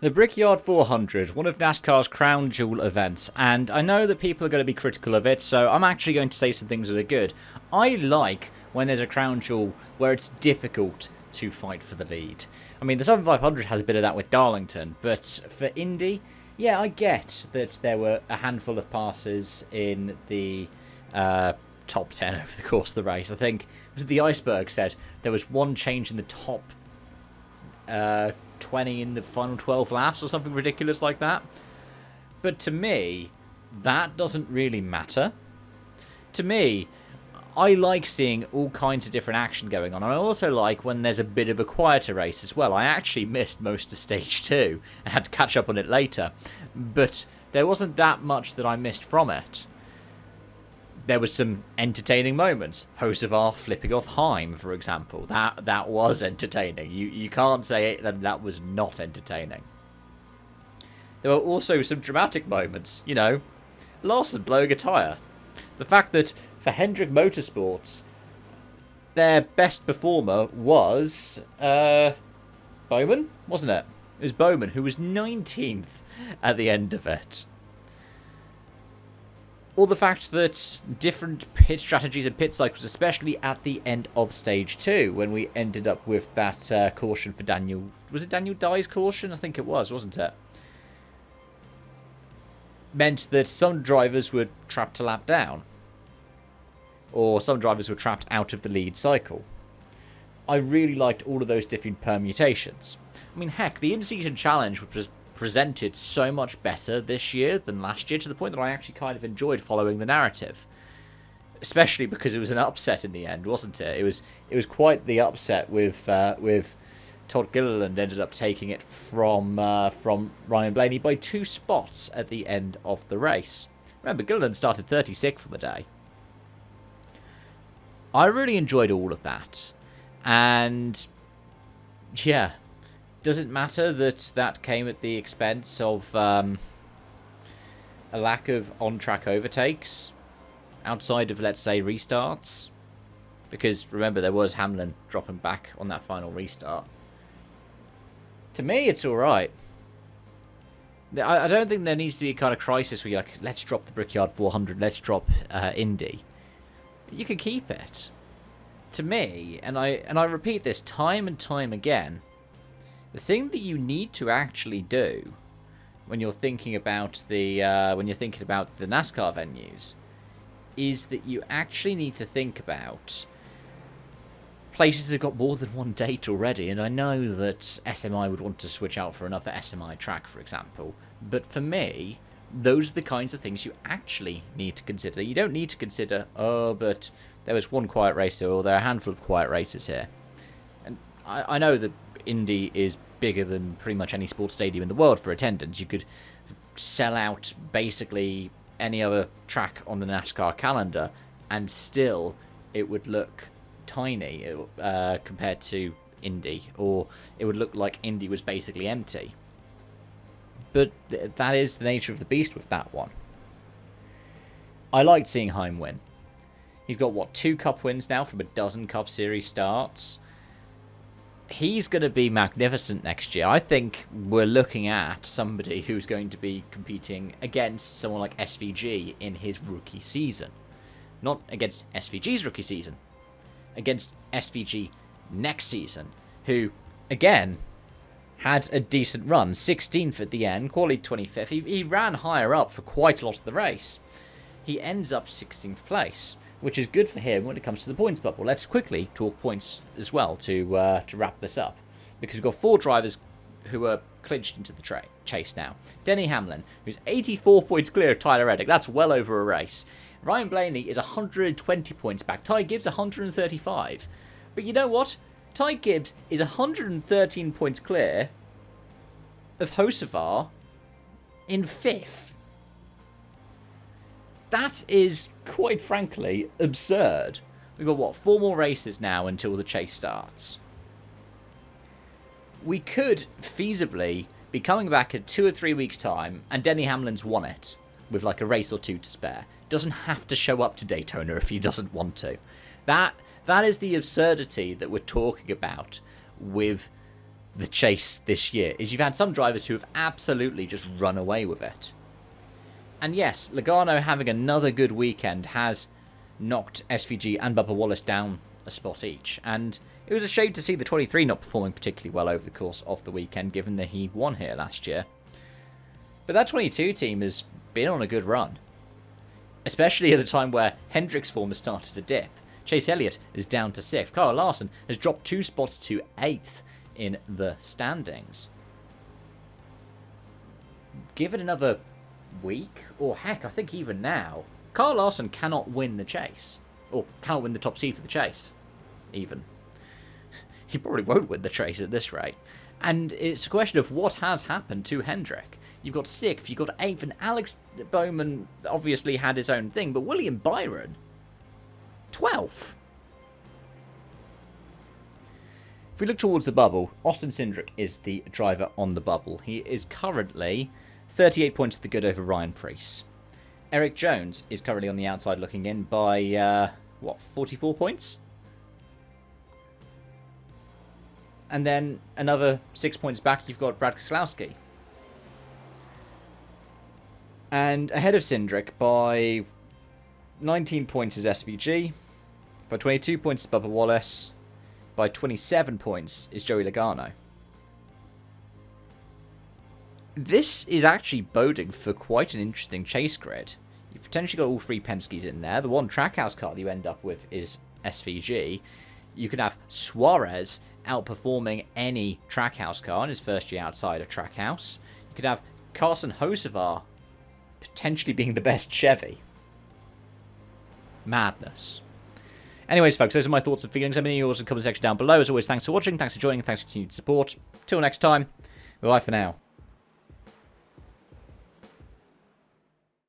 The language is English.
The Brickyard 400, one of NASCAR's Crown Jewel events, and I know that people are going to be critical of it, so I'm actually going to say some things that are good. I like when there's a Crown Jewel where it's difficult to fight for the lead. I mean, the 7500 has a bit of that with Darlington, but for Indy, yeah, I get that there were a handful of passes in the top 10 over the course of the race. I think, was it the Iceberg said, there was one change in the top 20 in the final 12 laps or something ridiculous like that. But to me, that doesn't really matter. To me, I like seeing all kinds of different action going on. And I also like when there's a bit of a quieter race as well. I actually missed most of stage 2 and had to catch up on it later. But there wasn't that much that I missed from it. There was some entertaining moments. Hocevar flipping off Heim, for example. That was entertaining. You can't say that was not entertaining. There were also some dramatic moments. You know, Larson blowing a tyre. The fact that for Hendrick Motorsports, their best performer was Bowman, wasn't it? It was Bowman, who was 19th at the end of it. Or the fact that different pit strategies and pit cycles, especially at the end of stage 2, when we ended up with that caution for Daniel. Was it Daniel Dye's caution? I think it was, wasn't it? Meant that some drivers were trapped a lap down. Or some drivers were trapped out of the lead cycle. I really liked all of those different permutations. I mean, heck, the in-season challenge was presented so much better this year than last year, to the point that I actually kind of enjoyed following the narrative, especially because it was an upset in the end, wasn't it? It was quite the upset with Todd Gilliland ended up taking it from Ryan Blaney by 2 spots at the end of the race. Remember, Gilliland started 36th for the day. I really enjoyed all of that, and yeah. Does it matter that that came at the expense of a lack of on-track overtakes outside of, let's say, restarts? Because, remember, there was Hamlin dropping back on that final restart. To me, it's alright. I don't think there needs to be a kind of crisis where you're like, let's drop the Brickyard 400, let's drop Indy. You can keep it. To me, and I repeat this time and time again, the thing that you need to actually do when you're thinking about the NASCAR venues is that you actually need to think about places that have got more than one date already. And I know that SMI would want to switch out for another SMI track, for example. But for me, those are the kinds of things you actually need to consider. You don't need to consider, oh, but there was one quiet race here, or there are a handful of quiet races here. And I know that Indy is bigger than pretty much any sports stadium in the world for attendance. You could sell out basically any other track on the NASCAR calendar and still it would look tiny compared to Indy, or it would look like Indy was basically empty. But that is the nature of the beast with that one. I liked seeing Heim win. He's got, 2 Cup wins now from a dozen Cup Series starts. He's going to be magnificent next year. I think we're looking at somebody who's going to be competing against someone like SVG in his rookie season. Not against SVG's rookie season. Against SVG next season. Who, again, had a decent run. 16th at the end, quali 25th. He ran higher up for quite a lot of the race. He ends up 16th place, which is good for him when it comes to the points bubble. Let's quickly talk points as well to wrap this up, because we've got 4 drivers who are clinched into the chase now. Denny Hamlin, who's 84 points clear of Tyler Reddick. That's well over a race. Ryan Blaney is 120 points back. Ty Gibbs 135. But you know what? Ty Gibbs is 113 points clear of Hocevar in 5th. That is, quite frankly, absurd. We've got, 4 more races now until the chase starts. We could feasibly be coming back in 2 or 3 weeks' time, and Denny Hamlin's won it, with like a race or 2 to spare. Doesn't have to show up to Daytona if he doesn't want to. That is the absurdity that we're talking about with the chase this year is you've had some drivers who have absolutely just run away with it. And yes, Logano having another good weekend has knocked SVG and Bubba Wallace down a spot each. And it was a shame to see the 23 not performing particularly well over the course of the weekend, given that he won here last year. But that 22 team has been on a good run. Especially at a time where Hendrick's form has started to dip. Chase Elliott is down to 6th. Kyle Larson has dropped 2 spots to 8th in the standings. Give it another week, or heck, I think even now, Kyle Larson cannot win the chase. Or cannot win the top seed for the chase, even. He probably won't win the chase at this rate. And it's a question of what has happened to Hendrick. You've got 6th, you've got 8th, and Alex Bowman obviously had his own thing, but William Byron, 12th. If we look towards the bubble, Austin Cindric is the driver on the bubble. He is currently 38 points to the good over Ryan Preece. Eric Jones is currently on the outside looking in by, 44 points? And then another 6 points back, you've got Brad Keselowski. And ahead of Cindric by 19 points is SVG. By 22 points is Bubba Wallace. By 27 points is Joey Logano. This is actually boding for quite an interesting chase grid. You've potentially got all 3 Penske's in there. The one Trackhouse car that you end up with is SVG. You could have Suarez outperforming any Trackhouse car in his first year outside of Trackhouse. You could have Carson Hocevar potentially being the best Chevy. Madness. Anyways, folks, those are my thoughts and feelings. Let me know yours in the comment section down below. As always, thanks for watching, thanks for joining, and thanks for continued support. Till next time, bye for now.